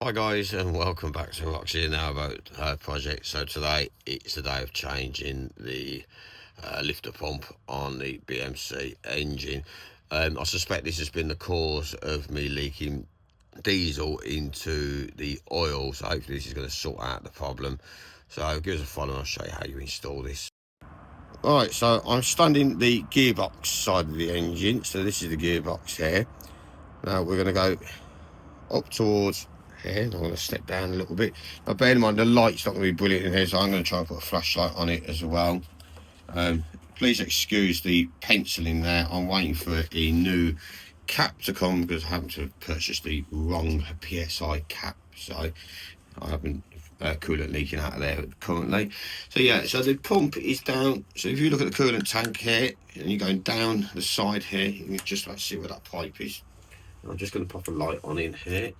Hi guys, and welcome back to Roxy Now About project. So today it's the day of changing the lifter pump on the BMC engine. I suspect this has been the cause of me leaking diesel into the oil, so hopefully this is going to sort out the problem. So give us a follow and I'll show you how you install this. Right, so I'm standing the gearbox side of the engine, so this is the gearbox here. Now we're going to go up towards here. I'm going to step down a little bit. Now bear in mind the light's not going to be brilliant in here, so I'm going to try and put a flashlight on it as well. Please excuse the penciling there. I'm waiting for a new cap to come because I happen to have purchased the wrong PSI cap, so I haven't coolant leaking out of there currently. So yeah, so the pump is down. So if you look at the coolant tank here and you're going down the side here, you can just about see where that pipe is. I'm just going to pop a light on in here.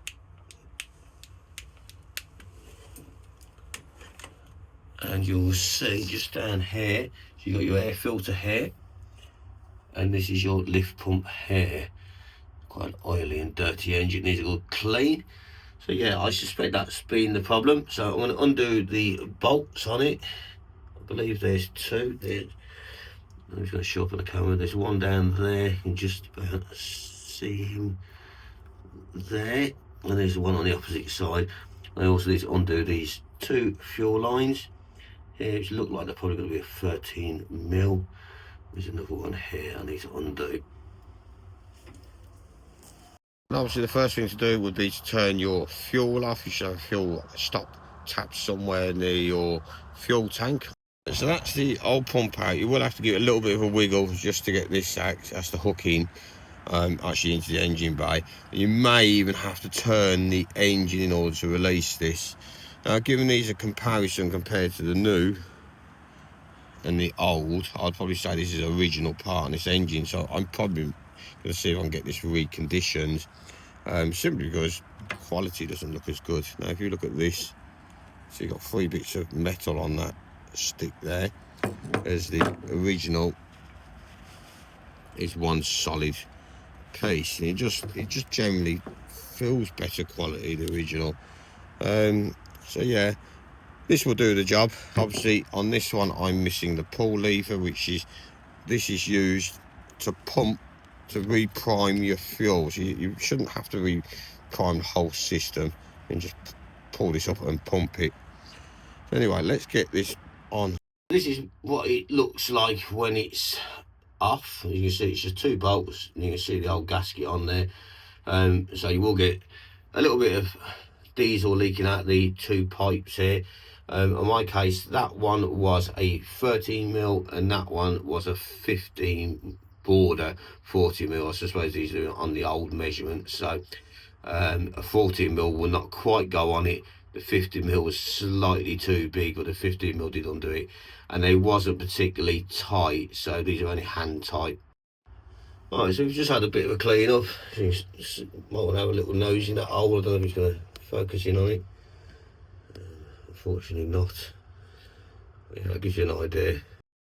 And you'll see just down here, so you've got your air filter here, and this is your lift pump here. Quite an oily and dirty engine, needs it all clean. So yeah, I suspect that's been the problem. So I'm going to undo the bolts on it. I believe there's two. I'm just going to show up on the camera. There's one down there. You can just about see him there. And there's one on the opposite side. I also need to undo these two fuel lines here, which look like they're probably going to be a 13mm. There's another one here I need to undo. And obviously the first thing to do would be to turn your fuel off. You should have a fuel stop tap somewhere near your fuel tank. So that's the old pump out. You will have to give it a little bit of a wiggle just to get this out. That's the hook in actually into the engine bay. You may even have to turn the engine in order to release this. Now, given these a comparison compared to the new and the old, I'd probably say this is an original part on this engine, so I'm probably going to see if I can get this reconditioned, simply because quality doesn't look as good. Now, if you look at this, so you've got 3 bits of metal on that stick there, as the original is one solid piece. And it just generally feels better quality, the original. So yeah, this will do the job. Obviously on this one I'm missing the pull lever, this is used to pump, to reprime your fuel. So you shouldn't have to reprime the whole system, and just pull this up and pump it. So anyway, let's get this on. This is what it looks like when it's off. As you can see, it's just 2 bolts, and you can see the old gasket on there. So you will get a little bit of diesel leaking out the 2 pipes here. In my case, that one was a 13mm and that one was a 15 border 40mm. I suppose these are on the old measurement, so a 14mm will not quite go on it. The 50mm was slightly too big, but the 15mm did undo it, and they wasn't particularly tight, so these are only hand tight. Alright, so we've just had a bit of a clean up. You might want to have a little nose in that hole. I don't know if he's going to focus in on it. Unfortunately not. Yeah, that gives you an idea.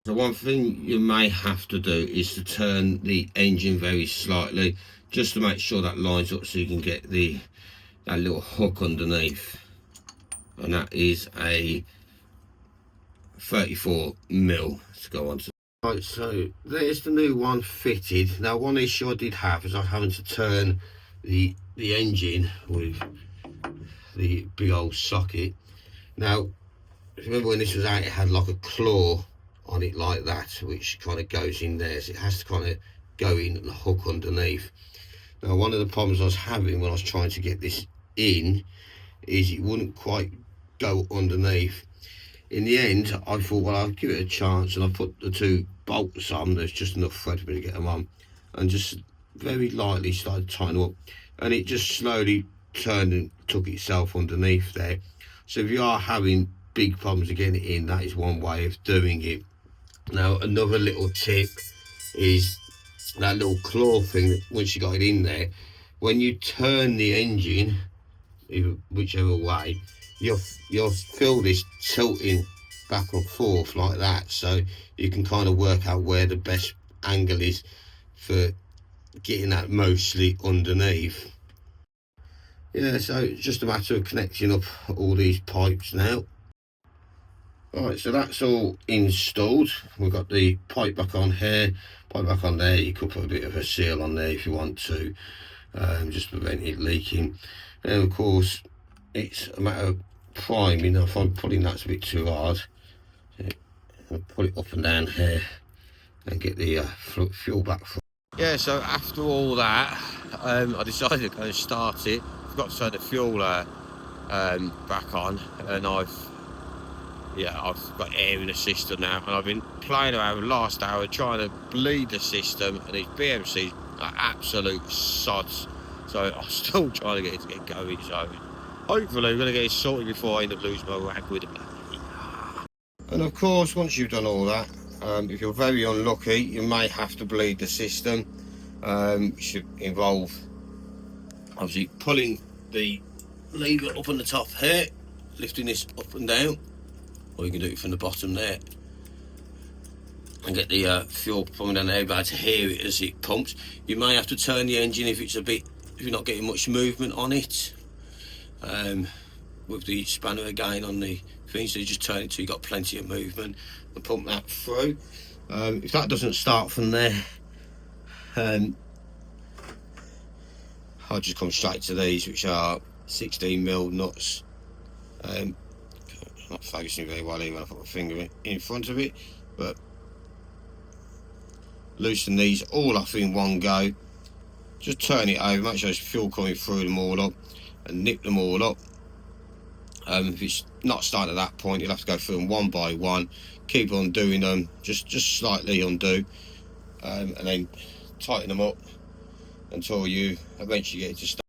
So one thing you may have to do is to turn the engine very slightly, just to make sure that lines up, so you can get that little hook underneath. And that is a 34mm to go on to. Right, so there's the new one fitted. Now, one issue I did have is I was having to turn the engine with the big old socket. Now, remember when this was out, it had like a claw on it like that, which kind of goes in there, so it has to kind of go in and hook underneath. Now, one of the problems I was having when I was trying to get this in is it wouldn't quite go underneath. In the end, I thought, well, I'll give it a chance, and I put the 2 bolts on. There's just enough thread for me to get them on, and just very lightly started tightening up, and it just slowly turned and took itself underneath there. So if you are having big problems getting it in, that is one way of doing it. Now, another little tip is that little claw thing that once you got it in there, when you turn the engine, whichever way, you'll feel this tilting back and forth like that, so you can kind of work out where the best angle is for getting that mostly underneath. Yeah, so it's just a matter of connecting up all these pipes now. Right, so that's all installed. We've got the pipe back on here, pipe back on there. You could put a bit of a seal on there if you want to, just prevent it leaking. And of course, it's a matter of priming. I find pulling that's a bit too hard. I'll pull it up and down here and get the fuel back. Yeah, so after all that, I decided to go and start it. I've got to turn the fuel back on, and I've got air in the system now, and I've been playing around the last hour trying to bleed the system, and these BMCs are absolute sods. So I'm still trying to get it to get going. So hopefully we're going to get it sorted before I end up losing my rag with it. And of course, once you've done all that, if you're very unlucky, you may have to bleed the system. It should involve obviously pulling the lever up on the top here, lifting this up and down, or you can do it from the bottom there and get the fuel pumping down there, able to hear it as it pumps. You may have to turn the engine if you're not getting much movement on it, with the spanner again on the thing, so you just turn it till you've got plenty of movement and pump that through. If that doesn't start from there, I'll just come straight to these, which are 16mm nuts. Not focusing very well even when I put my finger in front of it, but loosen these all off in one go. Just turn it over, make sure there's fuel coming through them all up, and nip them all up. If it's not starting at that point, you'll have to go through them one by one, keep on doing them, just slightly undo, and then tighten them up until you eventually get it to start.